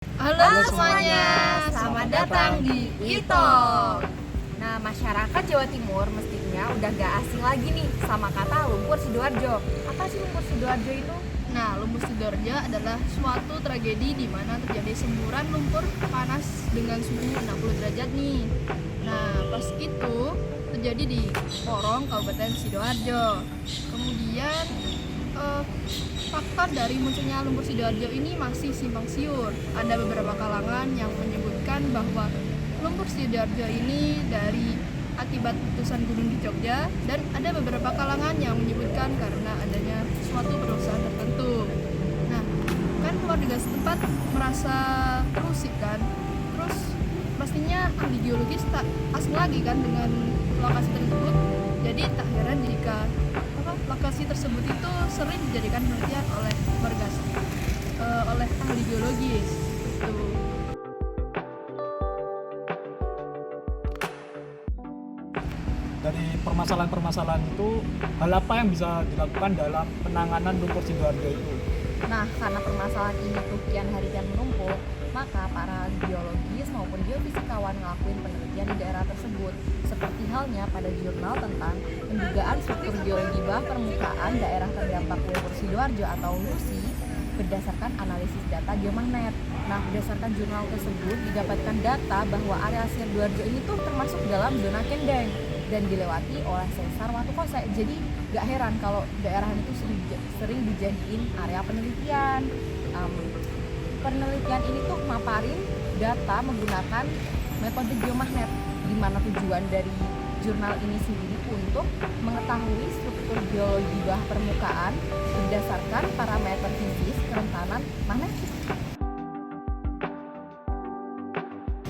Halo semuanya, selamat datang di Italk. Nah, masyarakat Jawa Timur mestinya udah gak asing lagi nih sama kata lumpur Sidoarjo. Apa sih lumpur Sidoarjo itu? Nah, lumpur Sidoarjo adalah suatu tragedi di mana terjadi semburan lumpur panas dengan suhu 60 derajat nih. Nah, pas itu terjadi di Porong, Kabupaten Sidoarjo. Kemudian faktor dari munculnya lumpur Sidoarjo ini masih simpang siur. Ada beberapa kalangan yang menyebutkan bahwa lumpur Sidoarjo ini dari akibat letusan gunung di Jogja, dan ada beberapa kalangan yang menyebutkan karena adanya suatu perusahaan tertentu. Nah, kan warga setempat merasa terusik kan, terus pastinya ahli geologis tak asing lagi kan dengan lokasi tersebut. Jadi tak heran jika lokasi tersebut itu sering dijadikan penelitian oleh warga oleh ahli geologis gitu. Dari permasalahan-permasalahan itu, hal apa yang bisa dilakukan dalam penanganan lumpur Sidoarjo itu? Nah, karena permasalahan ini tuh kian hari kian menumpuk, maka para geologis maupun geofisikawan ngelakuin penelitian di daerah tersebut. Seperti halnya pada jurnal tentang pendugaan struktur geologi bawah permukaan daerah terdampak lumpur Sidoarjo atau LUSI berdasarkan analisis data geomagnet. Nah, berdasarkan jurnal tersebut didapatkan data bahwa area Sidoarjo ini tuh termasuk dalam zona Kendeng dan dilewati oleh sesar Watu Kose. Jadi gak heran kalau daerah itu sering dijadiin area penelitian. Penelitian ini tuh maparin data menggunakan metode geomagnet, di mana tujuan dari jurnal ini sendiri untuk mengetahui struktur geologi bawah permukaan berdasarkan parameter fisis kerentanan magnetik.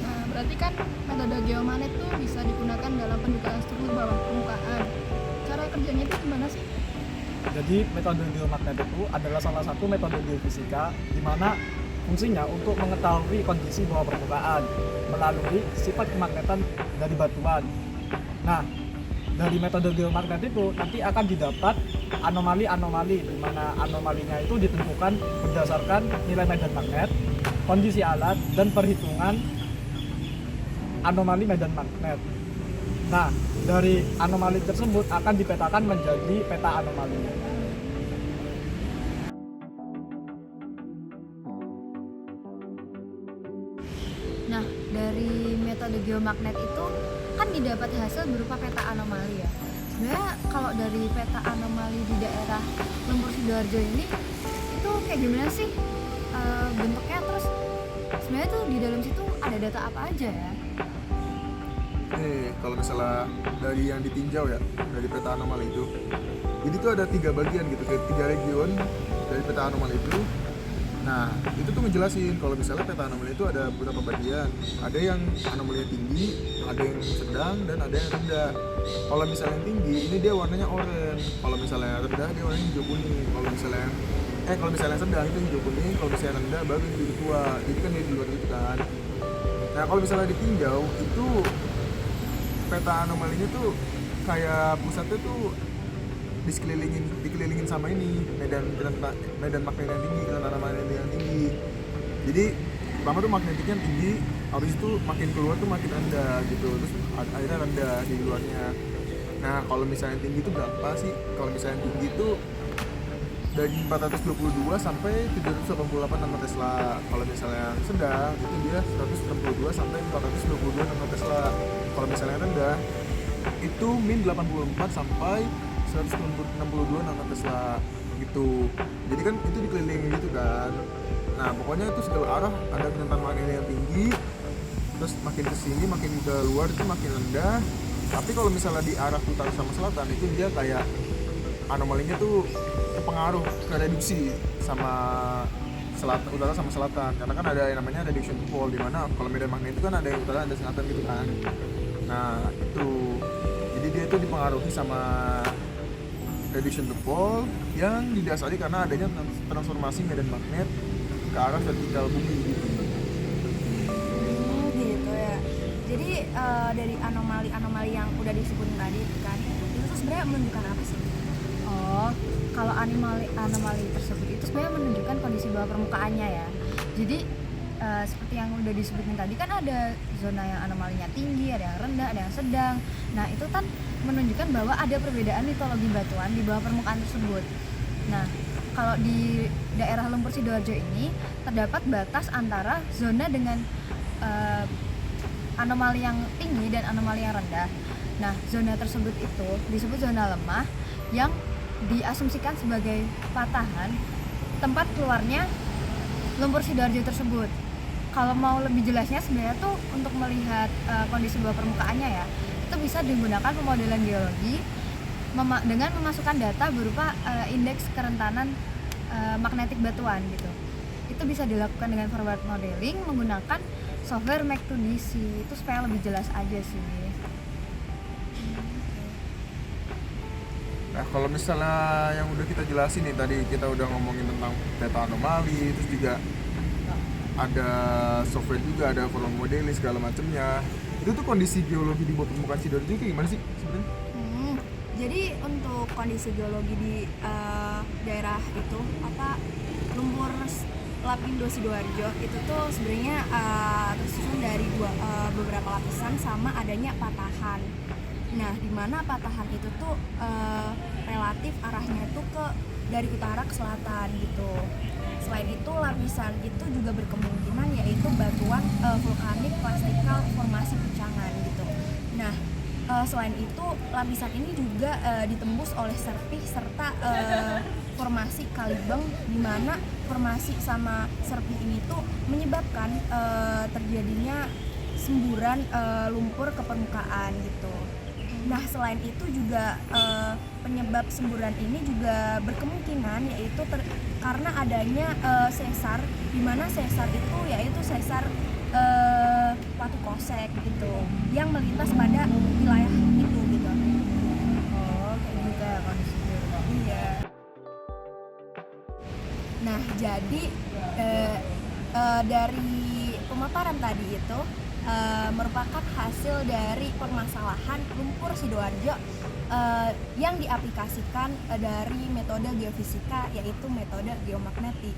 Nah, berarti kan metode geomagnet tuh bisa digunakan dalam pendugaan struktur bawah permukaan. Cara kerjanya itu gimana sih? Jadi metode geomagnet itu adalah salah satu metode geofisika di mana fungsinya untuk mengetahui kondisi bawah permukaan melalui sifat kemagnetan dari batuan. Nah, dari metode geomagnet itu nanti akan didapat anomali-anomali, di mana anomalinya itu ditentukan berdasarkan nilai medan magnet, kondisi alat, dan perhitungan anomali medan magnet. Nah, dari anomali tersebut akan dipetakan menjadi peta anomali. Nah, dari metode geomagnet itu kan didapat hasil berupa peta anomali ya. Sebenarnya kalau dari peta anomali di daerah lumpur Sidoarjo ini itu kayak gimana sih bentuknya, terus sebenarnya tuh di dalam situ ada data apa aja ya? Kalau misalnya dari yang ditinjau ya, dari peta anomali itu, jadi tuh ada 3 bagian gitu, kayak 3 region dari peta anomali itu. Nah, itu tuh ngejelasin kalau misalnya peta anomali itu ada beberapa bagian. Ada yang anomalinya tinggi, ada yang sedang, dan ada yang rendah. Kalau misalnya yang tinggi, ini dia warnanya oranye. Kalau misalnya rendah, dia warnanya hijau kuning. Kalau misalnya sedang itu hijau kuning, kalau misalnya rendah baru hijau tua. Jadi kan dia di luar itu kan. Nah, kalau misalnya ditinjau itu peta anomalinya tuh kayak pusatnya tuh dikelilingin sama ini medan magnet yang tinggi, kerentanan magnetik yang tinggi. Jadi pertama tuh magnetiknya tinggi, habis itu makin keluar tuh makin rendah gitu, terus akhirnya rendah di luarnya. Nah, kalau misalnya tinggi itu berapa sih? Kalau misalnya tinggi itu dari 422 sampai 788 nanometer. Kalau misalnya sedang itu dia 162 sampai 422 nanometer. Kalau misalnya rendah itu min 84 sampai 162 nanometer gitu. Jadi kan itu dikelilingi gitu kan. Nah, pokoknya itu segala arah ada kerentanan magnet yang tinggi, terus makin ke sini makin ke luar itu makin rendah. Tapi kalau misalnya di arah utara sama selatan itu dia kayak anomalinya tuh terpengaruh ke reduksi sama utara sama selatan, karena kan ada yang namanya reduction to pole, di mana kalau medan magnet itu kan ada yang utara ada selatan gitu kan. Nah, itu jadi dia itu dipengaruhi sama reduction to pole yang didasari karena adanya transformasi medan magnet ke arah vertikal bumi gitu. Gitu ya. Jadi dari anomali-anomali yang udah disebutin tadi kan, itu tuh sebenarnya menunjukkan apa sih? Oh, kalau anomali tersebut itu sebenarnya menunjukkan kondisi bawah permukaannya ya. Jadi seperti yang udah disebutin tadi kan ada zona yang anomalinya tinggi, ada yang rendah, ada yang sedang. Nah itu kan menunjukkan bahwa ada perbedaan litologi batuan di bawah permukaan tersebut. Nah kalau di daerah Lumpur Sidoarjo ini terdapat batas antara zona dengan anomali yang tinggi dan anomali yang rendah. Nah zona tersebut itu disebut zona lemah yang diasumsikan sebagai patahan tempat keluarnya lumpur Sidoarjo tersebut. Kalau mau lebih jelasnya sebenarnya tuh untuk melihat kondisi bawah permukaannya ya, itu bisa digunakan pemodelan geologi dengan memasukkan data berupa indeks kerentanan magnetik batuan gitu. Itu bisa dilakukan dengan forward modeling menggunakan software Mac2DC. Itu supaya lebih jelas aja sih. Nah kalau misalnya yang udah kita jelasin nih, tadi kita udah ngomongin tentang peta anomali, terus juga ada software juga, ada forward modeling segala macamnya. Itu tuh kondisi geologi di bawah permukaan Sidoarjo kayak gimana sih sebenarnya? Jadi untuk kondisi geologi di daerah itu lumpur Lapindo Sidoarjo itu tuh sebenarnya tersusun dari beberapa lapisan sama adanya patahan. Nah, di mana patahan itu tuh relatif arahnya tuh dari utara ke selatan gitu. Selain itu lapisan itu juga berkemungkinan yaitu batuan vulkanik plastikal formasi pucangan gitu. Nah, selain itu lapisan ini juga ditembus oleh serpih serta formasi kalibeng, di mana formasi sama serpih ini tuh menyebabkan terjadinya semburan lumpur ke permukaan gitu. Nah selain itu juga penyebab semburan ini juga berkemungkinan yaitu karena adanya sesar, di mana sesar itu yaitu sesar Watu Kosek gitu yang melintas pada wilayah itu gitu. Oh kayak gitu ya kondisinya. Iya. Nah jadi dari pemaparan tadi itu merupakan hasil dari permasalahan lumpur Sidoarjo yang diaplikasikan dari metode geofisika yaitu metode geomagnetik.